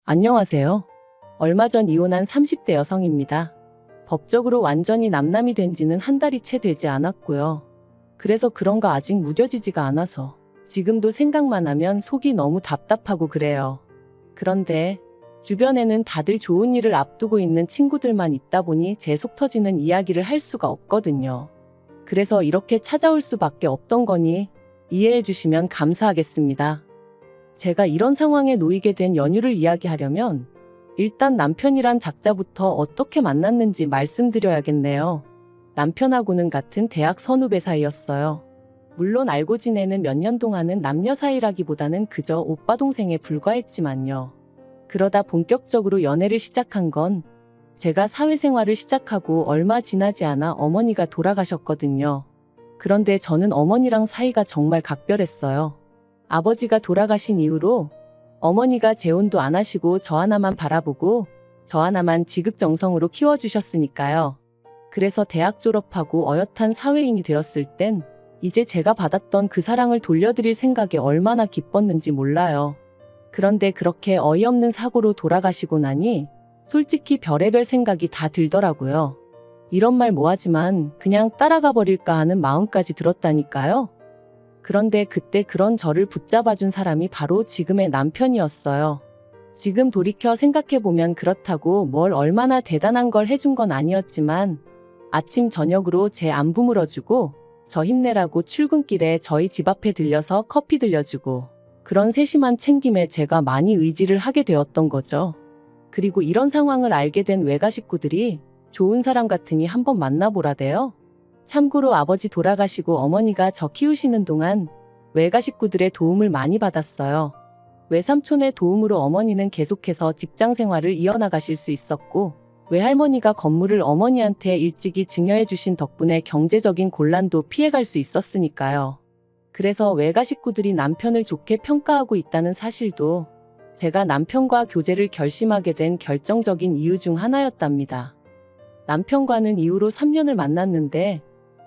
안녕하세요. 얼마 전 이혼한 30대 여성입니다. 법적으로 완전히 남남이 된 지는 한 달이 채 되지 않았고요. 그래서 그런가 아직 무뎌지지가 않아서 지금도 생각만 하면 속이 너무 답답하고 그래요. 그런데 주변에는 다들 좋은 일을 앞두고 있는 친구들만 있다 보니 제 속 터지는 이야기를 할 수가 없거든요. 그래서 이렇게 찾아올 수밖에 없던 거니 이해해 주시면 감사하겠습니다. 제가 이런 상황에 놓이게 된 연유를 이야기하려면 일단 남편이란 작자부터 어떻게 만났는지 말씀드려야겠네요. 남편하고는 같은 대학 선후배 사이였어요. 물론 알고 지내는 몇 년 동안은 남녀 사이라기보다는 그저 오빠 동생에 불과했지만요. 그러다 본격적으로 연애를 시작한 건 제가 사회생활을 시작하고 얼마 지나지 않아 어머니가 돌아가셨거든요. 그런데 저는 어머니랑 사이가 정말 각별했어요. 아버지가 돌아가신 이후로 어머니가 재혼도 안 하시고 저 하나만 바라보고 저 하나만 지극정성으로 키워주셨으니까요. 그래서 대학 졸업하고 어엿한 사회인이 되었을 땐 이제 제가 받았던 그 사랑을 돌려드릴 생각에 얼마나 기뻤는지 몰라요. 그런데 그렇게 어이없는 사고로 돌아가시고 나니 솔직히 별의별 생각이 다 들더라고요. 이런 말 뭐하지만 그냥 따라가 버릴까 하는 마음까지 들었다니까요. 그런데 그때 그런 저를 붙잡아준 사람이 바로 지금의 남편이었어요. 지금 돌이켜 생각해보면 그렇다고 뭘 얼마나 대단한 걸 해준 건 아니었지만 아침 저녁으로 제 안부 물어주고 저 힘내라고 출근길에 저희 집 앞에 들려서 커피 들려주고 그런 세심한 챙김에 제가 많이 의지를 하게 되었던 거죠. 그리고 이런 상황을 알게 된 외가 식구들이 좋은 사람 같으니 한번 만나보라대요. 참고로 아버지 돌아가시고 어머니가 저 키우시는 동안 외가 식구들의 도움을 많이 받았어요. 외삼촌의 도움으로 어머니는 계속해서 직장 생활을 이어나가실 수 있었고 외할머니가 건물을 어머니한테 일찍이 증여해 주신 덕분에 경제적인 곤란도 피해갈 수 있었으니까요. 그래서 외가 식구들이 남편을 좋게 평가하고 있다는 사실도 제가 남편과 교제를 결심하게 된 결정적인 이유 중 하나였답니다. 남편과는 이후로 3년을 만났는데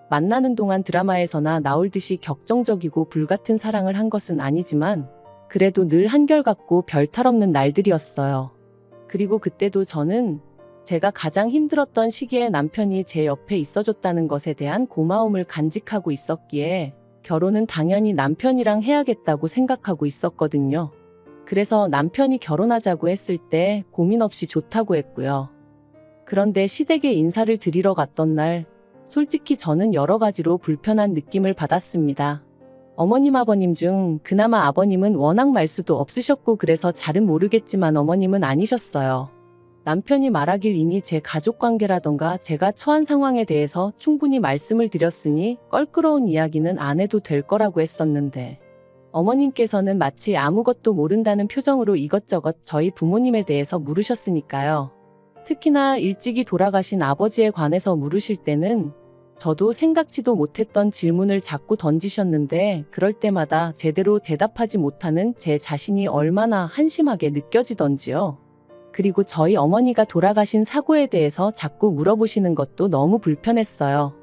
만나는 동안 드라마에서나 나올 듯이 격정적이고 불같은 사랑을 한 것은 아니지만 그래도 늘 한결같고 별탈 없는 날들이었어요. 그리고 그때도 저는 제가 가장 힘들었던 시기에 남편이 제 옆에 있어줬다는 것에 대한 고마움을 간직하고 있었기에 결혼은 당연히 남편이랑 해야겠다고 생각하고 있었거든요. 그래서 남편이 결혼하자고 했을 때 고민 없이 좋다고 했고요. 그런데 시댁에 인사를 드리러 갔던 날 솔직히 저는 여러 가지로 불편한 느낌을 받았습니다. 어머님 아버님 중 그나마 아버님은 워낙 말수도 없으셨고 그래서 잘은 모르겠지만 어머님은 아니셨어요. 남편이 말하길 이미 제 가족관계라던가 제가 처한 상황에 대해서 충분히 말씀을 드렸으니 껄끄러운 이야기는 안 해도 될 거라고 했었는데 어머님께서는 마치 아무것도 모른다는 표정으로 이것저것 저희 부모님에 대해서 물으셨으니까요. 특히나 일찍이 돌아가신 아버지에 관해서 물으실 때는 저도 생각지도 못했던 질문을 자꾸 던지셨는데 그럴 때마다 제대로 대답하지 못하는 제 자신이 얼마나 한심하게 느껴지던지요. 그리고 저희 어머니가 돌아가신 사고에 대해서 자꾸 물어보시는 것도 너무 불편했어요.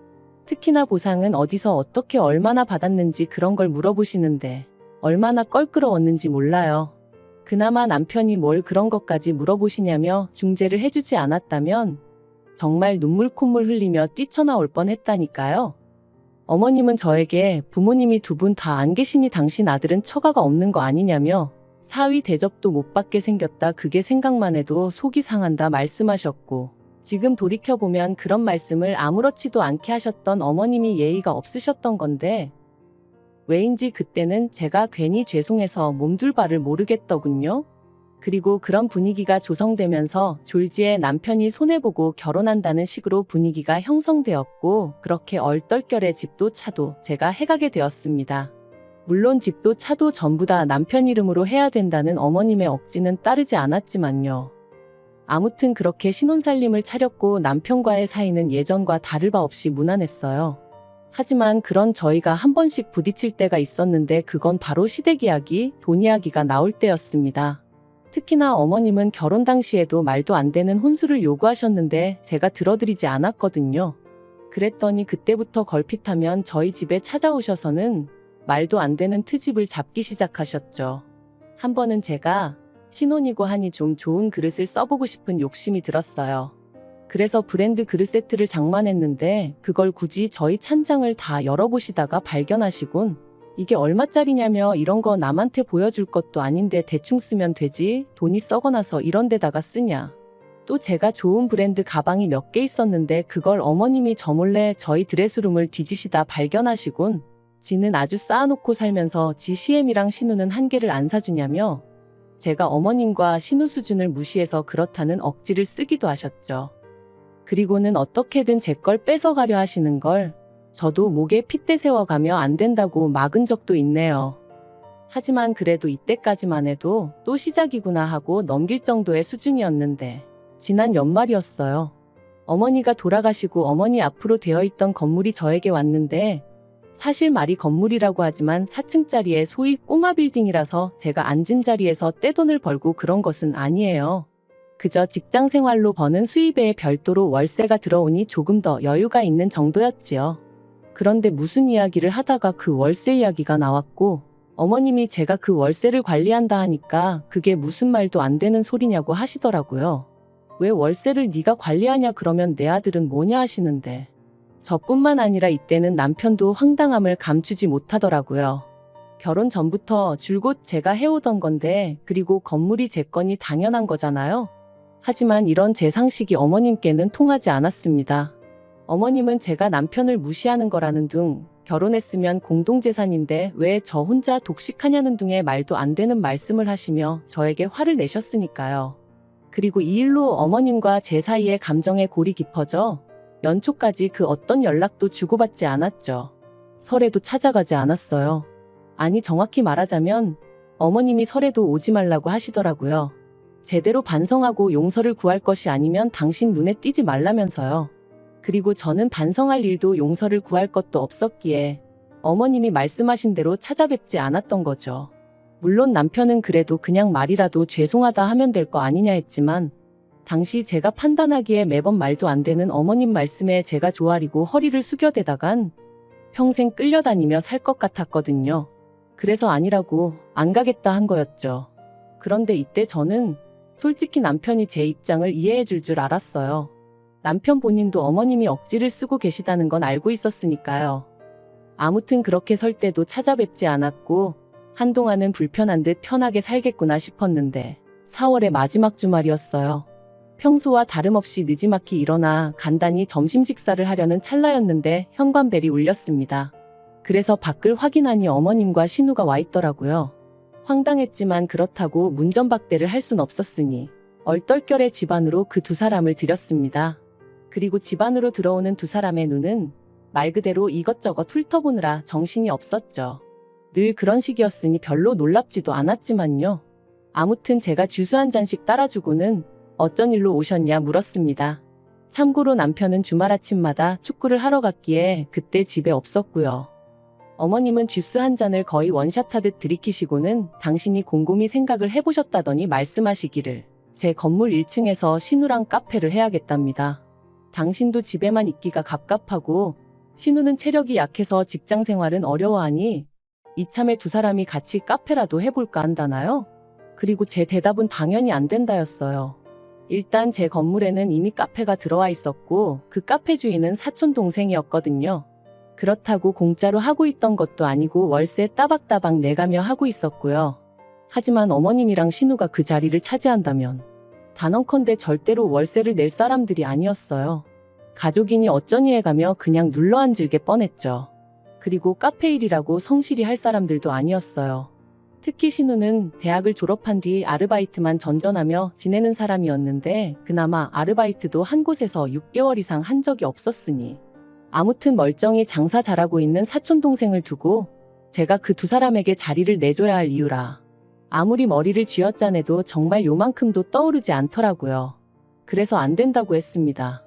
특히나 보상은 어디서 어떻게 얼마나 받았는지 그런 걸 물어보시는데 얼마나 껄끄러웠는지 몰라요. 그나마 남편이 뭘 그런 것까지 물어보시냐며 중재를 해주지 않았다면 정말 눈물 콧물 흘리며 뛰쳐나올 뻔했다니까요. 어머님은 저에게 부모님이 두 분 다 안 계시니 당신 아들은 처가가 없는 거 아니냐며 사위 대접도 못 받게 생겼다 그게 생각만 해도 속이 상한다 말씀하셨고 지금 돌이켜보면 그런 말씀을 아무렇지도 않게 하셨던 어머님이 예의가 없으셨던 건데 왜인지 그때는 제가 괜히 죄송해서 몸둘 바를 모르겠더군요. 그리고 그런 분위기가 조성되면서 졸지에 남편이 손해보고 결혼한다는 식으로 분위기가 형성되었고 그렇게 얼떨결에 집도 차도 제가 해가게 되었습니다. 물론 집도 차도 전부 다 남편 이름으로 해야 된다는 어머님의 억지는 따르지 않았지만요. 아무튼 그렇게 신혼살림을 차렸고 남편과의 사이는 예전과 다를 바 없이 무난했어요. 하지만 그런 저희가 한 번씩 부딪힐 때가 있었는데 그건 바로 시댁 이야기, 돈 이야기가 나올 때였습니다. 특히나 어머님은 결혼 당시에도 말도 안 되는 혼수를 요구하셨는데 제가 들어드리지 않았거든요. 그랬더니 그때부터 걸핏하면 저희 집에 찾아오셔서는 말도 안 되는 트집을 잡기 시작하셨죠. 한 번은 제가 신혼이고 하니 좀 좋은 그릇을 써보고 싶은 욕심이 들었어요. 그래서 브랜드 그릇 세트를 장만했는데 그걸 굳이 저희 찬장을 다 열어보시다가 발견하시곤 이게 얼마짜리냐며 이런 거 남한테 보여줄 것도 아닌데 대충 쓰면 되지 돈이 썩어나서 이런 데다가 쓰냐. 또 제가 좋은 브랜드 가방이 몇 개 있었는데 그걸 어머님이 저 몰래 저희 드레스룸을 뒤지시다 발견하시곤 지는 아주 쌓아놓고 살면서 지 CM이랑 신우는 한 개를 안 사주냐며 제가 어머님과 신우 수준을 무시해서 그렇다는 억지를 쓰기도 하셨죠. 그리고는 어떻게든 제 걸 뺏어가려 하시는 걸 저도 목에 핏대 세워가며 안 된다고 막은 적도 있네요. 하지만 그래도 이때까지만 해도 또 시작이구나 하고 넘길 정도의 수준이었는데 지난 연말이었어요. 어머니가 돌아가시고 어머니 앞으로 되어 있던 건물이 저에게 왔는데 사실 말이 건물이라고 하지만 4층짜리의 소위 꼬마 빌딩이라서 제가 앉은 자리에서 떼돈을 벌고 그런 것은 아니에요. 그저 직장 생활로 버는 수입에 별도로 월세가 들어오니 조금 더 여유가 있는 정도였지요. 그런데 무슨 이야기를 하다가 그 월세 이야기가 나왔고 어머님이 제가 그 월세를 관리한다 하니까 그게 무슨 말도 안 되는 소리냐고 하시더라고요. 왜 월세를 네가 관리하냐 그러면 내 아들은 뭐냐 하시는데 저뿐만 아니라 이때는 남편도 황당함을 감추지 못하더라고요. 결혼 전부터 줄곧 제가 해오던 건데 그리고 건물이 제 거니 당연한 거잖아요. 하지만 이런 제 상식이 어머님께는 통하지 않았습니다. 어머님은 제가 남편을 무시하는 거라는 둥, 결혼했으면 공동재산인데 왜 저 혼자 독식하냐는 둥의 말도 안 되는 말씀을 하시며 저에게 화를 내셨으니까요. 그리고 이 일로 어머님과 제 사이의 감정의 골이 깊어져 연초까지 그 어떤 연락도 주고받지 않았죠. 설에도 찾아가지 않았어요. 아니 정확히 말하자면 어머님이 설에도 오지 말라고 하시더라고요. 제대로 반성하고 용서를 구할 것이 아니면 당신 눈에 띄지 말라면서요. 그리고 저는 반성할 일도 용서를 구할 것도 없었기에 어머님이 말씀하신 대로 찾아뵙지 않았던 거죠. 물론 남편은 그래도 그냥 말이라도 죄송하다 하면 될 거 아니냐 했지만 당시 제가 판단하기에 매번 말도 안 되는 어머님 말씀에 제가 조아리고 허리를 숙여대다간 평생 끌려다니며 살 것 같았거든요. 그래서 아니라고 안 가겠다 한 거였죠. 그런데 이때 저는 솔직히 남편이 제 입장을 이해해 줄 줄 알았어요. 남편 본인도 어머님이 억지를 쓰고 계시다는 건 알고 있었으니까요. 아무튼 그렇게 설 때도 찾아뵙지 않았고 한동안은 불편한 듯 편하게 살겠구나 싶었는데 4월의 마지막 주말이었어요. 평소와 다름없이 느지막이 일어나 간단히 점심 식사를 하려는 찰나였는데 현관벨이 울렸습니다. 그래서 밖을 확인하니 어머님과 신우가 와 있더라고요. 황당했지만 그렇다고 문전박대를 할 순 없었으니 얼떨결에 집 안으로 그 두 사람을 들였습니다. 그리고 집 안으로 들어오는 두 사람의 눈은 말 그대로 이것저것 훑어보느라 정신이 없었죠. 늘 그런 식이었으니 별로 놀랍지도 않았지만요. 아무튼 제가 주스 한 잔씩 따라주고는 어쩐 일로 오셨냐 물었습니다. 참고로 남편은 주말 아침마다 축구를 하러 갔기에 그때 집에 없었고요. 어머님은 주스 한 잔을 거의 원샷하듯 들이키시고는 당신이 곰곰이 생각을 해보셨다더니 말씀하시기를 제 건물 1층에서 신우랑 카페를 해야겠답니다. 당신도 집에만 있기가 갑갑하고 신우는 체력이 약해서 직장 생활은 어려워하니 이참에 두 사람이 같이 카페라도 해볼까 한다나요? 그리고 제 대답은 당연히 안 된다였어요. 일단 제 건물에는 이미 카페가 들어와 있었고 그 카페 주인은 사촌 동생이었거든요. 그렇다고 공짜로 하고 있던 것도 아니고 월세 따박따박 내가며 하고 있었고요. 하지만 어머님이랑 신우가 그 자리를 차지한다면 단언컨대 절대로 월세를 낼 사람들이 아니었어요. 가족이니 어쩌니 해가며 그냥 눌러앉을 게 뻔했죠. 그리고 카페 일이라고 성실히 할 사람들도 아니었어요. 특히 신우는 대학을 졸업한 뒤 아르바이트만 전전하며 지내는 사람이었는데 그나마 아르바이트도 한 곳에서 6개월 이상 한 적이 없었으니 아무튼 멀쩡히 장사 잘하고 있는 사촌동생을 두고 제가 그 두 사람에게 자리를 내줘야 할 이유라. 아무리 머리를 쥐어짜내도 정말 요만큼도 떠오르지 않더라고요. 그래서 안 된다고 했습니다.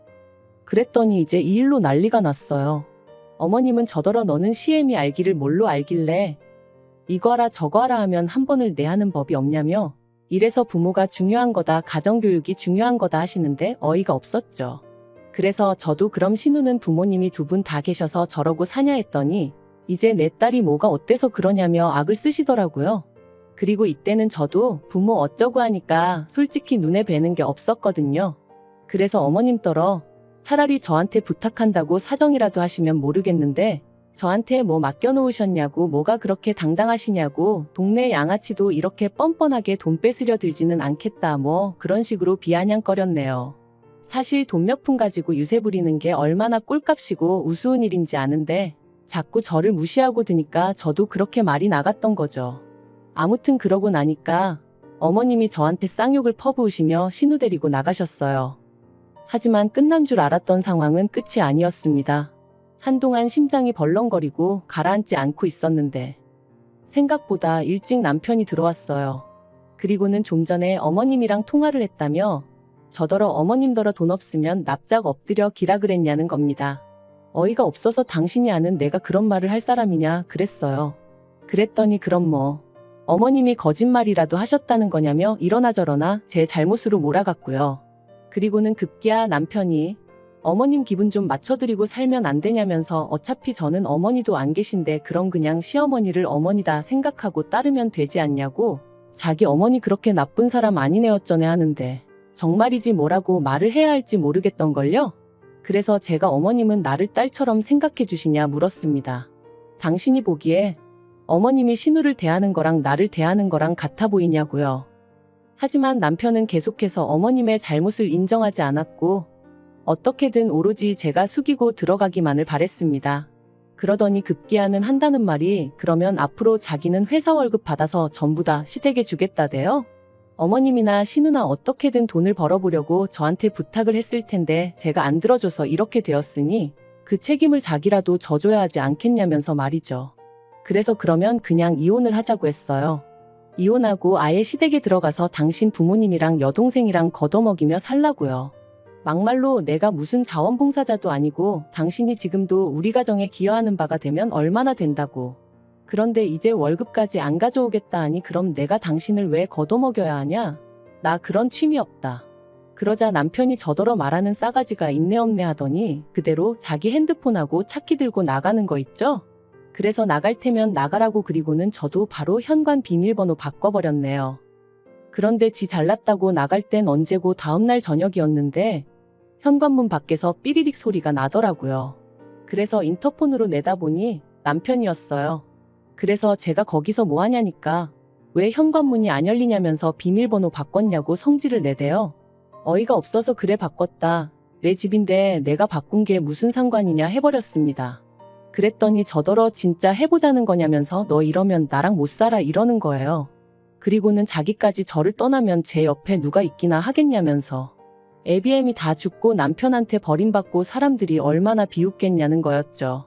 그랬더니 이제 이 일로 난리가 났어요. 어머님은 저더러 너는 CM이 알기를 뭘로 알길래 이거 하라 저거 하라 하면 한 번을 내하는 법이 없냐며 이래서 부모가 중요한 거다 가정교육이 중요한 거다 하시는데 어이가 없었죠. 그래서 저도 그럼 신우는 부모님이 두 분 다 계셔서 저러고 사냐 했더니 이제 내 딸이 뭐가 어때서 그러냐며 악을 쓰시더라고요. 그리고 이때는 저도 부모 어쩌고 하니까 솔직히 눈에 뵈는 게 없었거든요. 그래서 어머님더러 차라리 저한테 부탁한다고 사정이라도 하시면 모르겠는데 저한테 뭐 맡겨놓으셨냐고, 뭐가 그렇게 당당하시냐고, 동네 양아치도 이렇게 뻔뻔하게 돈 뺏으려 들지는 않겠다, 뭐 그런 식으로 비아냥거렸네요. 사실 돈 몇 푼 가지고 유세 부리는 게 얼마나 꼴값이고 우스운 일인지 아는데 자꾸 저를 무시하고 드니까 저도 그렇게 말이 나갔던 거죠. 아무튼 그러고 나니까 어머님이 저한테 쌍욕을 퍼부으시며 신우 데리고 나가셨어요. 하지만 끝난 줄 알았던 상황은 끝이 아니었습니다. 한동안 심장이 벌렁거리고 가라앉지 않고 있었는데 생각보다 일찍 남편이 들어왔어요. 그리고는 좀 전에 어머님이랑 통화를 했다며 저더러 어머님더러 돈 없으면 납작 엎드려 기라 그랬냐는 겁니다. 어이가 없어서 당신이 아는 내가 그런 말을 할 사람이냐 그랬어요. 그랬더니 그럼 뭐 어머님이 거짓말이라도 하셨다는 거냐며 이러나 저러나 제 잘못으로 몰아갔고요. 그리고는 급기야 남편이 어머님 기분 좀 맞춰드리고 살면 안 되냐면서 어차피 저는 어머니도 안 계신데 그럼 그냥 시어머니를 어머니다 생각하고 따르면 되지 않냐고, 자기 어머니 그렇게 나쁜 사람 아니네 어쩌네 하는데 정말이지 뭐라고 말을 해야 할지 모르겠던걸요. 그래서 제가 어머님은 나를 딸처럼 생각해 주시냐 물었습니다. 당신이 보기에 어머님이 신우를 대하는 거랑 나를 대하는 거랑 같아 보이냐고요. 하지만 남편은 계속해서 어머님의 잘못을 인정하지 않았고 어떻게든 오로지 제가 숙이고 들어가기만을 바랬습니다. 그러더니 급기야는 한다는 말이 그러면 앞으로 자기는 회사 월급 받아서 전부 다 시댁에 주겠다대요. 어머님이나 신우나 어떻게든 돈을 벌어보려고 저한테 부탁을 했을 텐데 제가 안 들어줘서 이렇게 되었으니 그 책임을 자기라도 져줘야 하지 않겠냐면서 말이죠. 그래서 그러면 그냥 이혼을 하자고 했어요. 이혼하고 아예 시댁에 들어가서 당신 부모님이랑 여동생이랑 걷어먹이며 살라고요. 막말로 내가 무슨 자원봉사자도 아니고 당신이 지금도 우리 가정에 기여하는 바가 되면 얼마나 된다고. 그런데 이제 월급까지 안 가져오겠다 하니 그럼 내가 당신을 왜 걷어먹여야 하냐? 나 그런 취미 없다. 그러자 남편이 저더러 말하는 싸가지가 있네 없네 하더니 그대로 자기 핸드폰하고 차키 들고 나가는 거 있죠? 그래서 나갈 테면 나가라고. 그리고는 저도 바로 현관 비밀번호 바꿔버렸네요. 그런데 지 잘났다고 나갈 땐 언제고 다음날 저녁이었는데 현관문 밖에서 삐리릭 소리가 나더라고요. 그래서 인터폰으로 내다보니 남편이었어요. 그래서 제가 거기서 뭐 하냐니까 왜 현관문이 안 열리냐면서 비밀번호 바꿨냐고 성질을 내대요. 어이가 없어서 그래 바꿨다. 내 집인데 내가 바꾼 게 무슨 상관이냐 해버렸습니다. 그랬더니 저더러 진짜 해보자는 거냐면서 너 이러면 나랑 못 살아 이러는 거예요. 그리고는 자기까지 저를 떠나면 제 옆에 누가 있기나 하겠냐면서 애비애미 다 죽고 남편한테 버림받고 사람들이 얼마나 비웃겠냐는 거였죠.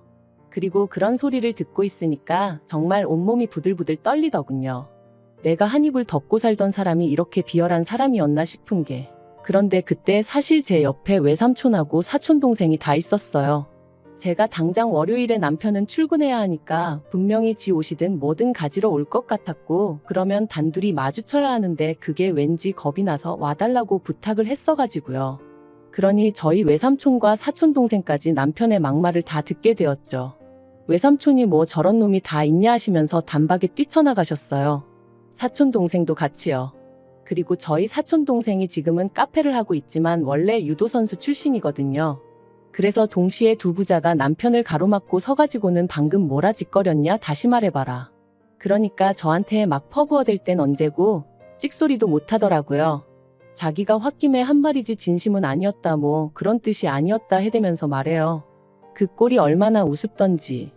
그리고 그런 소리를 듣고 있으니까 정말 온몸이 부들부들 떨리더군요. 내가 한 이불 덮고 살던 사람이 이렇게 비열한 사람이었나 싶은 게. 그런데 그때 사실 제 옆에 외삼촌하고 사촌동생이 다 있었어요. 제가 당장 월요일에 남편은 출근해야 하니까 분명히 지 옷이든 뭐든 가지러 올 것 같았고 그러면 단둘이 마주쳐야 하는데 그게 왠지 겁이 나서 와달라고 부탁을 했어가지고요. 그러니 저희 외삼촌과 사촌동생까지 남편의 막말을 다 듣게 되었죠. 외삼촌이 뭐 저런 놈이 다 있냐 하시면서 단박에 뛰쳐나가셨어요. 사촌동생도 같이요. 그리고 저희 사촌동생이 지금은 카페를 하고 있지만 원래 유도선수 출신이거든요. 그래서 동시에 두 부자가 남편을 가로막고 서가지고는 방금 뭐라 짓거렸냐 다시 말해봐라. 그러니까 저한테 막 퍼부어댈 땐 언제고 찍소리도 못하더라고요. 자기가 홧김에 한 말이지 진심은 아니었다 뭐 그런 뜻이 아니었다 해대면서 말해요. 그 꼴이 얼마나 우습던지.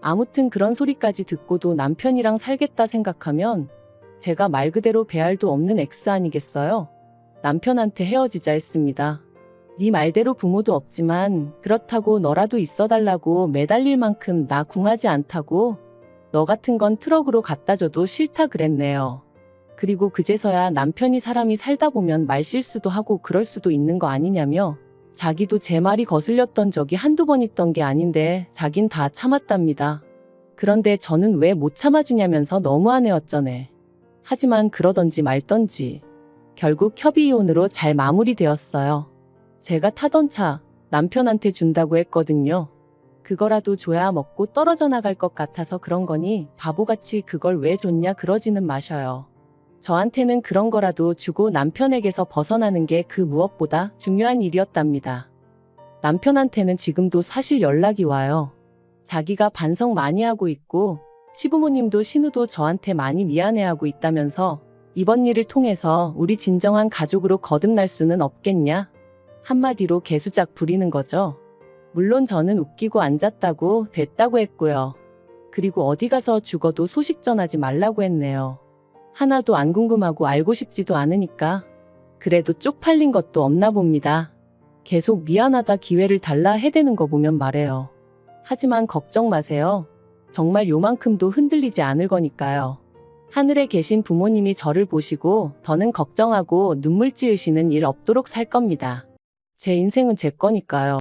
아무튼 그런 소리까지 듣고도 남편이랑 살겠다 생각하면 제가 말 그대로 배알도 없는 X 아니겠어요? 남편한테 헤어지자 했습니다. 네 말대로 부모도 없지만 그렇다고 너라도 있어달라고 매달릴 만큼 나 궁하지 않다고 너 같은 건 트럭으로 갖다 줘도 싫다 그랬네요. 그리고 그제서야 남편이 사람이 살다 보면 말실수도 하고 그럴 수도 있는 거 아니냐며 자기도 제 말이 거슬렸던 적이 한두 번 있던 게 아닌데 자긴 다 참았답니다. 그런데 저는 왜 못 참아주냐면서 너무하네 어쩌네. 하지만 그러던지 말던지 결국 협의이혼으로 잘 마무리되었어요. 제가 타던 차 남편한테 준다고 했거든요. 그거라도 줘야 먹고 떨어져 나갈 것 같아서 그런 거니 바보같이 그걸 왜 줬냐 그러지는 마셔요. 저한테는 그런 거라도 주고 남편에게서 벗어나는 게 그 무엇보다 중요한 일이었답니다. 남편한테는 지금도 사실 연락이 와요. 자기가 반성 많이 하고 있고 시부모님도 신우도 저한테 많이 미안해하고 있다면서 이번 일을 통해서 우리 진정한 가족으로 거듭날 수는 없겠냐? 한마디로 개수작 부리는 거죠. 물론 저는 웃기고 앉았다고 됐다고 했고요. 그리고 어디 가서 죽어도 소식 전하지 말라고 했네요. 하나도 안 궁금하고 알고 싶지도 않으니까. 그래도 쪽팔린 것도 없나 봅니다. 계속 미안하다 기회를 달라 해대는 거 보면 말해요. 하지만 걱정 마세요. 정말 요만큼도 흔들리지 않을 거니까요. 하늘에 계신 부모님이 저를 보시고 더는 걱정하고 눈물 찌으시는 일 없도록 살 겁니다. 제 인생은 제 거니까요.